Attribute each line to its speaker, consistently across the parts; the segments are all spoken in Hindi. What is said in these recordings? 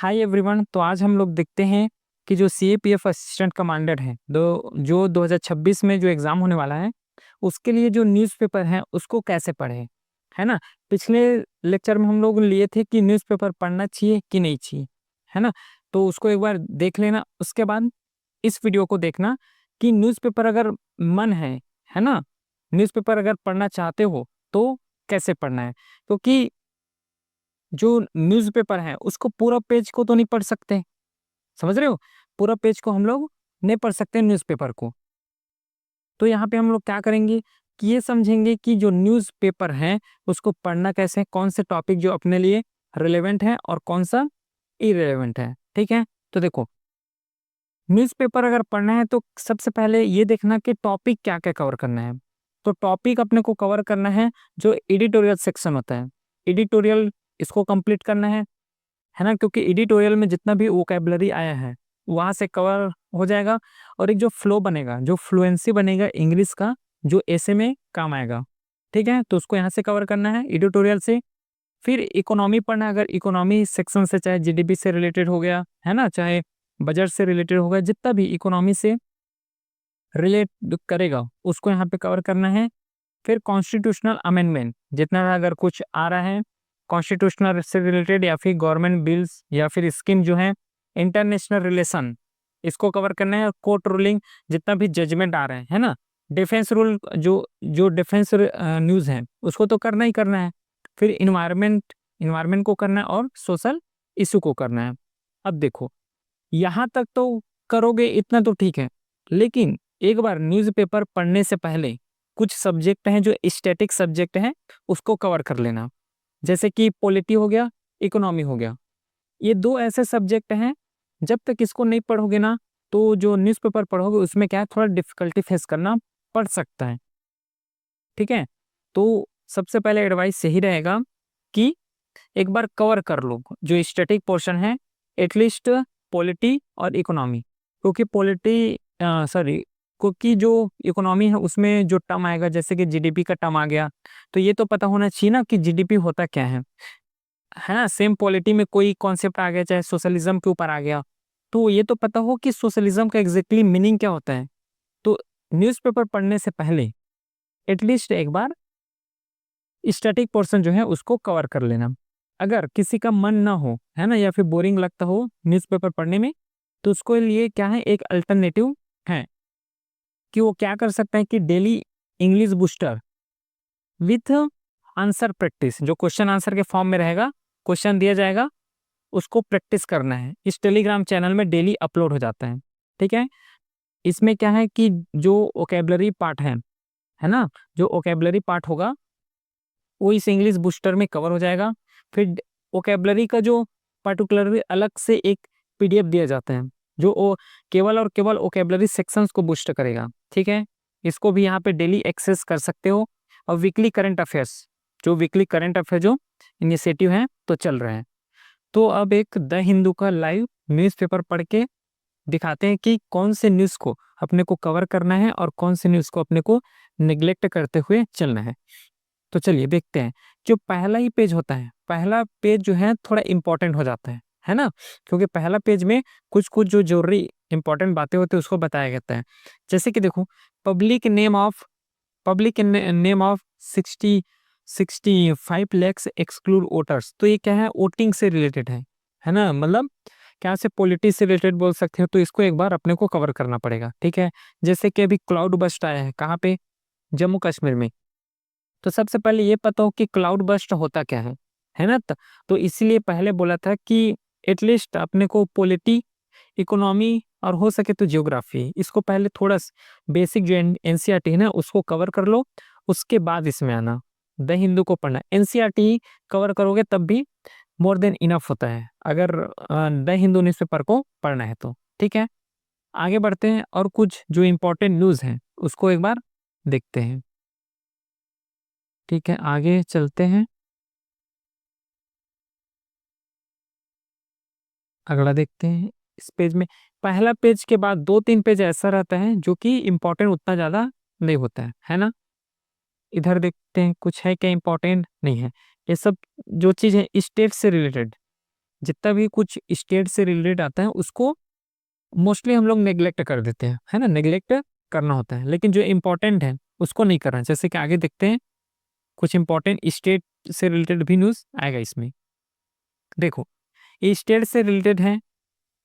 Speaker 1: Hi everyone. तो आज हम लोग देखते हैं कि जो सीएपीएफ असिस्टेंट कमांडर है जो 2026 में जो एग्ज़ाम होने वाला है उसके लिए जो न्यूज़पेपर है उसको कैसे पढ़ें, है ना। पिछले लेक्चर में हम लोग लिए थे कि न्यूज़पेपर पढ़ना चाहिए कि नहीं चाहिए, है ना। तो उसको एक बार देख लेना, उसके बाद इस वीडियो को देखना कि न्यूज़पेपर अगर मन है ना, न्यूज़पेपर अगर पढ़ना चाहते हो तो कैसे पढ़ना है। क्योंकि जो न्यूज़पेपर है उसको पूरा पेज को तो नहीं पढ़ सकते, समझ रहे हो। पूरा पेज को हम लोग नहीं पढ़ सकते न्यूज़पेपर को। तो यहाँ पे हम लोग क्या करेंगे कि ये समझेंगे कि जो न्यूज़पेपर है उसको पढ़ना कैसे है, कौन से टॉपिक जो अपने लिए रिलेवेंट है और कौन सा इरेलेवेंट है। ठीक है, तो देखो न्यूज़पेपर अगर पढ़ना है तो सबसे पहले ये देखना कि टॉपिक क्या क्या कवर करना है। तो टॉपिक अपने को कवर करना है जो एडिटोरियल सेक्शन होता है, एडिटोरियल इसको कंप्लीट करना है ना। क्योंकि एडिटोरियल में जितना भी वोकैबुलरी आया है वहाँ से कवर हो जाएगा और एक जो फ्लो बनेगा, जो फ्लुएंसी बनेगा इंग्लिश का, जो ऐसे में काम आएगा। ठीक है, तो उसको यहाँ से कवर करना है एडिटोरियल से। फिर इकोनॉमी पढ़ना है, अगर इकोनॉमी सेक्शन से, चाहे जीडीपी से रिलेटेड हो गया है ना, चाहे बजट से रिलेटेड हो गया, जितना भी इकोनॉमी से रिलेट करेगा उसको यहाँ पे कवर करना है। फिर कॉन्स्टिट्यूशनल अमेंडमेंट जितना अगर कुछ आ रहा है कॉन्स्टिट्यूशनल से रिलेटेड या फिर गवर्नमेंट बिल्स या फिर स्कीम जो है, इंटरनेशनल रिलेशन, इसको कवर करना है। कोर्ट रूलिंग जितना भी जजमेंट आ रहे हैं, है ना। डिफेंस रूल जो जो डिफेंस न्यूज़ है उसको तो करना ही करना है। फिर इन्वायरमेंट इन्वायरमेंट को करना है और सोशल इशू को करना है। अब देखो यहाँ तक तो करोगे इतना तो ठीक है, लेकिन एक बार न्यूज़पेपर पढ़ने से पहले कुछ सब्जेक्ट हैं जो स्टैटिक सब्जेक्ट हैं उसको कवर कर लेना। जैसे कि पॉलिटी हो गया, इकोनॉमी हो गया। ये दो ऐसे सब्जेक्ट हैं, जब तक इसको नहीं पढ़ोगे ना तो जो न्यूज़पेपर पढ़ोगे उसमें क्या है, थोड़ा डिफिकल्टी फेस करना पड़ सकता है। ठीक है, तो सबसे पहले एडवाइस यही रहेगा कि एक बार कवर कर लो जो स्टैटिक पोर्शन है, एटलीस्ट पॉलिटी और इकोनॉमी। क्योंकि क्योंकि जो इकोनॉमी है उसमें जो टर्म आएगा जैसे कि जीडीपी का टर्म आ गया, तो ये तो पता होना चाहिए ना कि जीडीपी होता क्या है ना। सेम पॉलिटी में कोई कॉन्सेप्ट आ गया, चाहे सोशलिज्म के ऊपर आ गया, तो ये तो पता हो कि सोशलिज्म का एग्जैक्टली मीनिंग क्या होता है। तो न्यूज़पेपर पढ़ने से पहले एटलीस्ट एक बार स्टैटिक पोर्शन जो है उसको कवर कर लेना। अगर किसी का मन ना हो, है ना, या फिर बोरिंग लगता हो न्यूज़पेपर पढ़ने में, तो उसके लिए क्या है, एक अल्टरनेटिव है कि वो क्या कर सकते हैं कि daily English booster with answer practice, जो क्वेश्चन आंसर के फॉर्म में रहेगा, क्वेश्चन दिया जाएगा, उसको प्रैक्टिस करना है। इस टेलीग्राम चैनल में डेली अपलोड हो जाता है। ठीक है, इसमें क्या है कि जो वोकैबुलरी पार्ट है ना, जो वोकैबुलरी पार्ट होगा वो इस इंग्लिश बूस्टर में कवर हो जाएगा। फिर वोकैबुलरी का जो पर्टिकुलरली अलग से एक पीडीएफ दिया जाता है जो वो केवल और केवल वोकैबुलरी सेक्शंस को बूस्ट करेगा। ठीक है, इसको भी यहाँ पे डेली एक्सेस कर सकते हो। और वीकली करंट अफेयर्स, जो वीकली करंट अफेयर जो इनिशिएटिव है तो चल रहे हैं। तो अब एक द हिंदू का लाइव न्यूज़पेपर पढ़ के दिखाते हैं कि कौन से न्यूज़ को अपने को कवर करना है और कौन से न्यूज़ को अपने को निग्लेक्ट करते हुए चलना है। तो चलिए देखते हैं। जो पहला ही पेज होता है, पहला पेज जो है थोड़ा इंपॉर्टेंट हो जाता है ना। क्योंकि पहला पेज में कुछ कुछ जो जरूरी इंपॉर्टेंट बातें होती है उसको बताया जाता है। जैसे कि देखो, public name of public name of 65 lakhs exclude voters. तो ये क्या है, वोटिंग से रिलेटेड है ना। मतलब क्या से पॉलिटिक्स से रिलेटेड बोल सकते हो, तो इसको एक बार अपने को कवर करना पड़ेगा। ठीक है, जैसे कि अभी क्लाउड बस्ट आया है, कहाँ पे, जम्मू कश्मीर में। तो सबसे पहले ये पता हो कि क्लाउड बस्ट होता क्या है ना। तो इसीलिए पहले बोला था कि एटलीस्ट अपने को पॉलिटी, इकोनॉमी और हो सके तो जियोग्राफी, इसको पहले थोड़ा बेसिक जो एनसीईआरटी है ना उसको कवर कर लो। उसके बाद इसमें आना, द हिंदू को पढ़ना। एनसीईआरटी कवर करोगे तब भी मोर देन इनफ होता है, अगर द हिंदू न्यूज़पेपर को पढ़ना है तो। ठीक है, आगे बढ़ते हैं और कुछ जो इम्पोर्टेंट न्यूज़ हैं उसको एक बार देखते हैं। ठीक है, आगे चलते हैं, अगला देखते हैं। इस पेज में पहला पेज के बाद 2-3 पेज ऐसा रहता है जो कि इम्पोर्टेंट उतना ज़्यादा नहीं होता है ना। इधर देखते हैं कुछ है क्या इम्पोर्टेंट, नहीं है। ये सब जो चीज़ है स्टेट से रिलेटेड, जितना भी कुछ स्टेट से रिलेटेड आता है उसको मोस्टली हम लोग नेग्लेक्ट कर देते हैं, है ना, नेग्लेक्ट करना होता है, लेकिन जो इम्पोर्टेंट है उसको नहीं करना। जैसे कि आगे देखते हैं, कुछ इंपॉर्टेंट स्टेट से रिलेटेड भी न्यूज आएगा इसमें। देखो, ये स्टेट से रिलेटेड है,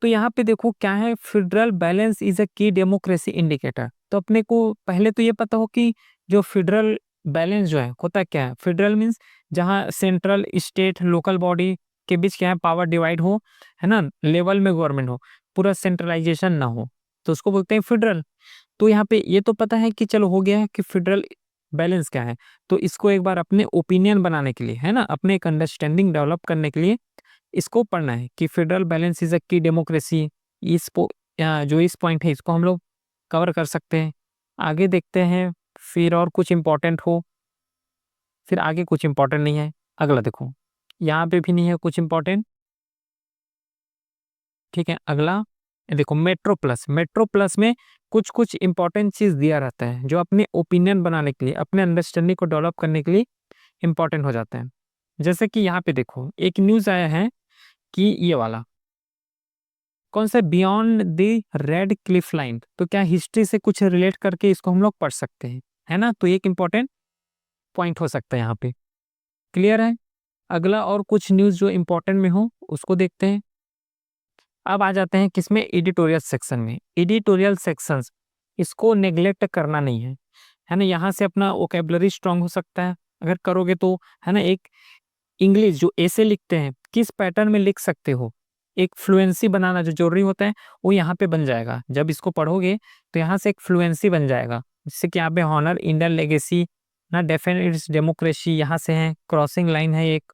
Speaker 1: तो यहाँ पे देखो क्या है, फेडरल बैलेंस इज अ की डेमोक्रेसी इंडिकेटर। तो अपने को पहले तो ये पता हो कि जो फेडरल बैलेंस जो है होता क्या है। फेडरल मीन्स जहाँ सेंट्रल, स्टेट, लोकल बॉडी के बीच क्या है, पावर डिवाइड हो, है ना, लेवल में गवर्नमेंट हो, पूरा सेंट्रलाइजेशन ना हो, तो उसको बोलते हैं फेडरल। तो यहाँ पे ये तो पता है कि चलो हो गया है कि फेडरल बैलेंस क्या है। तो इसको एक बार अपने ओपिनियन बनाने के लिए, है ना, अपने एक अंडरस्टैंडिंग डेवलप करने के लिए इसको पढ़ना है कि फेडरल बैलेंस इज अ की डेमोक्रेसी। जो इस पॉइंट है इसको हम लोग कवर कर सकते हैं। आगे देखते हैं, फिर और कुछ इंपॉर्टेंट हो, फिर आगे कुछ इंपॉर्टेंट नहीं है। अगला देखो, यहाँ पे भी नहीं है कुछ इंपॉर्टेंट, ठीक है। अगला ये देखो, मेट्रो प्लस। मेट्रो प्लस में कुछ कुछ इंपॉर्टेंट चीज दिया रहता है जो अपने ओपिनियन बनाने के लिए, अपने अंडरस्टैंडिंग को डेवलप करने के लिए इंपॉर्टेंट हो जाते हैं। जैसे कि यहाँ पे देखो एक न्यूज आया है कि ये वाला कौन सा, beyond the red Cliff line. तो क्या हिस्ट्री से कुछ रिलेट करके इसको हम लोग पढ़ सकते हैं, है ना, तो एक इंपॉर्टेंट पॉइंट हो सकता है यहाँ पे। क्लियर है। अगला और कुछ न्यूज जो इंपॉर्टेंट में हो उसको देखते हैं। अब आ जाते हैं किसमें, एडिटोरियल सेक्शन में। एडिटोरियल सेक्शंस इसको नेग्लेक्ट करना नहीं है ना। यहाँ से अपना वोकेबलरी स्ट्रांग हो सकता है अगर करोगे तो, है ना। एक इंग्लिश जो ऐसे लिखते हैं किस पैटर्न में लिख सकते हो, एक फ्लुएंसी बनाना जो जरूरी होता है वो यहाँ पे बन जाएगा। जब इसको पढ़ोगे तो यहाँ से एक फ्लुएंसी बन जाएगा, जिससे कि यहाँ पे हॉनर, इंडियन लेगेसी ना, डेफिनेट डेमोक्रेसी यहाँ से है, क्रॉसिंग लाइन है एक।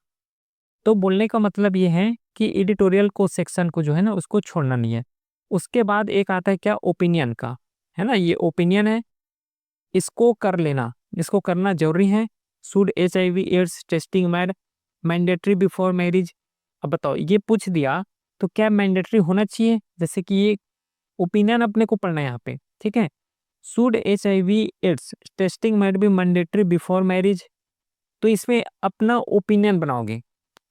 Speaker 1: तो बोलने का मतलब ये है कि एडिटोरियल को सेक्शन को जो है ना उसको छोड़ना नहीं है। उसके बाद एक आता है क्या, ओपिनियन का, है ना, ये ओपिनियन है, इसको कर लेना, इसको करना जरूरी है। Should HIV AIDS testing mandatory before marriage. अब बताओ, ये पूछ दिया तो क्या मैंडेटरी होना चाहिए, जैसे कि ये ओपिनियन अपने को पढ़ना है यहाँ पे, ठीक है। Should HIV AIDS testing must be mandatory before marriage. तो इसमें अपना ओपिनियन बनाओगे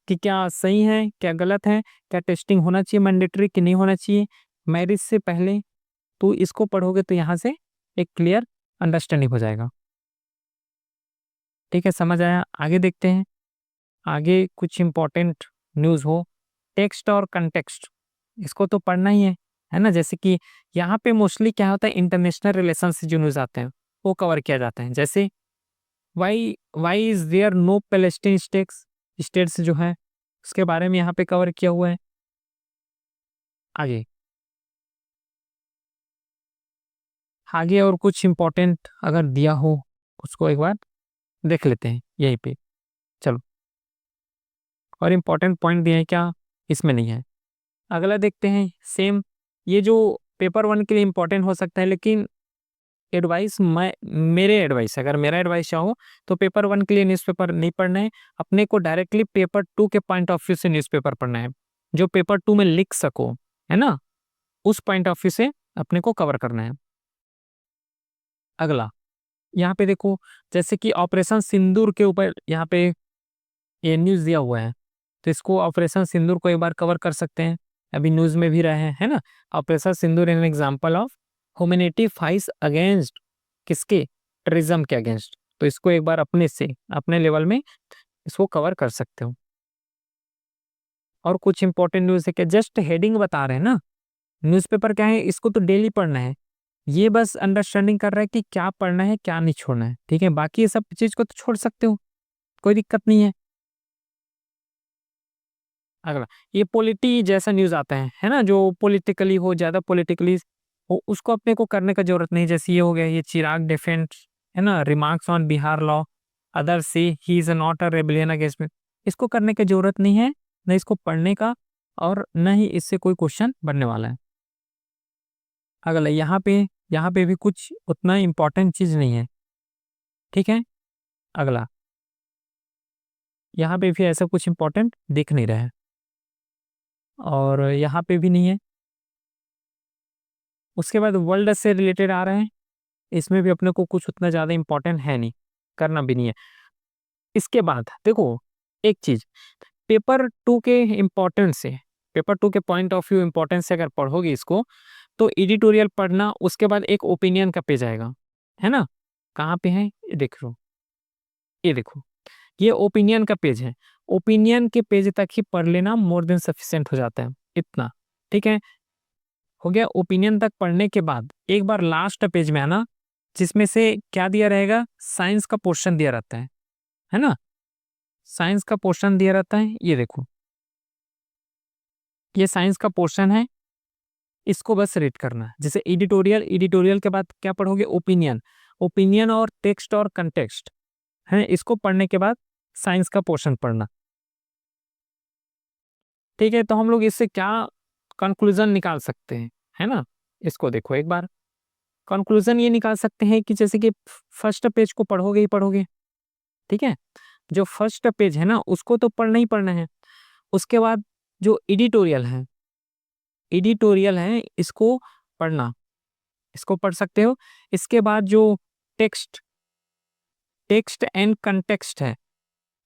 Speaker 1: कि क्या सही है, क्या गलत है, क्या टेस्टिंग होना चाहिए मैंडेटरी कि नहीं होना चाहिए मैरिज से पहले। तो इसको पढ़ोगे तो यहाँ से एक क्लियर अंडरस्टैंडिंग हो जाएगा, ठीक है, समझ आया। आगे देखते हैं, आगे कुछ इंपॉर्टेंट न्यूज़ हो, टेक्स्ट और कंटेक्स्ट, इसको तो पढ़ना ही है ना। जैसे कि यहाँ पे मोस्टली क्या होता है, इंटरनेशनल रिलेशन से जो न्यूज़ आते हैं वो कवर किया जाता है। जैसे why why is there no Palestine states जो है उसके बारे में यहाँ पे कवर किया हुआ है। आगे आगे और कुछ इंपॉर्टेंट अगर दिया हो उसको एक बार देख लेते हैं यहीं पे। चलो, और इम्पोर्टेंट पॉइंट दिए हैं क्या, इसमें नहीं है। अगला देखते हैं, सेम ये जो पेपर 1 के लिए इम्पोर्टेंट हो सकता है, लेकिन एडवाइस, मैं मेरे एडवाइस, अगर मेरा एडवाइस चाहो तो पेपर 1 के लिए न्यूज़पेपर नहीं पढ़ना है। अपने को डायरेक्टली पेपर 2 के पॉइंट ऑफ व्यू से न्यूज़पेपर पढ़ना है, जो पेपर 2 में लिख सको, है ना, उस पॉइंट ऑफ व्यू से अपने को कवर करना है। अगला यहाँ पे देखो, जैसे कि ऑपरेशन सिंदूर के ऊपर यहाँ पे ये न्यूज़ दिया हुआ है, तो इसको ऑपरेशन सिंदूर को एक बार कवर कर सकते हैं, अभी न्यूज़ में भी रहे हैं, है ना। Operation Sindoor an example of humanity fights against, किसके, टेररिज्म के अगेंस्ट। तो इसको एक बार अपने से, अपने लेवल में इसको कवर कर सकते हो। और कुछ इंपॉर्टेंट न्यूज़ है कि जस्ट हेडिंग बता रहे हैं ना, न्यूज़पेपर क्या है, इसको तो डेली पढ़ना है, ये बस अंडरस्टैंडिंग कर रहा है कि क्या पढ़ना है क्या नहीं छोड़ना है, ठीक है। बाकी ये सब चीज़ को तो छोड़ सकते हो, कोई दिक्कत नहीं है। अगला, ये पॉलिटी जैसा न्यूज़ आता है ना, जो पॉलिटिकली हो, ज़्यादा पॉलिटिकली हो, उसको अपने को करने का जरूरत नहीं। जैसे ये हो गया, ये चिराग डिफेंस, है ना, remarks on Bihar law, other से ही is not a rebellion against में, इसको करने की जरूरत नहीं है, न इसको पढ़ने का, और न ही इससे कोई क्वेश्चन बनने वाला है। अगला, यहाँ पे भी कुछ उतना इम्पोर्टेंट चीज़ नहीं है, ठीक है। अगला, यहाँ पे भी ऐसा कुछ इम्पोर्टेंट दिख नहीं रहा है, और यहाँ पे भी नहीं है। उसके बाद वर्ल्ड से रिलेटेड आ रहे हैं, इसमें भी अपने को कुछ उतना ज़्यादा इम्पोर्टेंट है नहीं, करना भी नहीं है। इसके बाद देखो एक चीज़, पेपर 2 के इम्पोर्टेंस से, पेपर 2 के पॉइंट ऑफ व्यू इम्पोर्टेंस से अगर पढ़ोगे इसको, तो एडिटोरियल पढ़ना, उसके बाद एक ओपिनियन का पेज आएगा, है ना? कहाँ पे है? ये देख लो, ये देखो, ये ओपिनियन का पेज है। ओपिनियन के पेज तक ही पढ़ लेना मोर देन सफिशिएंट हो जाता है, इतना, ठीक है? हो गया। ओपिनियन तक पढ़ने के बाद एक बार लास्ट पेज में आना, जिसमें से क्या दिया रहेगा? साइंस का पोर्शन दिया रहता है ना? साइंस का पोर्शन दिया रहता है, ये देखो, ये साइंस का पोर्शन है, इसको बस रीड करना है। जैसे एडिटोरियल, एडिटोरियल के बाद क्या पढ़ोगे? ओपिनियन, ओपिनियन और टेक्स्ट और कंटेक्स्ट है, इसको पढ़ने के बाद साइंस का पोर्शन पढ़ना, ठीक है? तो हम लोग इससे क्या कंक्लूजन निकाल सकते हैं, है ना? इसको देखो एक बार, कंक्लूजन ये निकाल सकते हैं कि जैसे कि फर्स्ट पेज को पढ़ोगे ही पढ़ोगे, ठीक है? जो फर्स्ट पेज है ना, उसको तो पढ़ना ही पढ़ना है। उसके बाद जो एडिटोरियल है, एडिटोरियल है, इसको पढ़ना, इसको पढ़ सकते हो। इसके बाद जो टेक्स्ट, टेक्स्ट एंड कंटेक्स्ट है,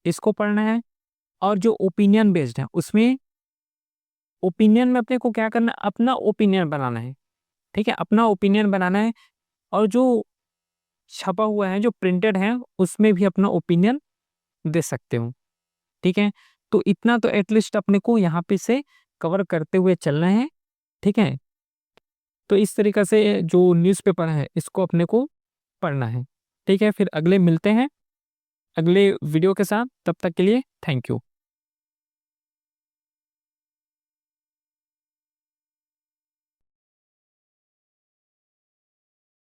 Speaker 1: इसको पढ़ना है। और जो ओपिनियन बेस्ड है, उसमें ओपिनियन में अपने को क्या करना है? अपना ओपिनियन बनाना है, ठीक है? अपना ओपिनियन बनाना है। और जो छपा हुआ है, जो प्रिंटेड है, उसमें भी अपना ओपिनियन दे सकते हो, ठीक है? तो इतना तो एटलीस्ट अपने को यहाँ पे से कवर करते हुए चलना है, ठीक है? तो इस तरीके से जो न्यूज़पेपर है, इसको अपने को पढ़ना है, ठीक है? फिर अगले मिलते हैं अगले वीडियो के साथ, तब तक के लिए थैंक यू।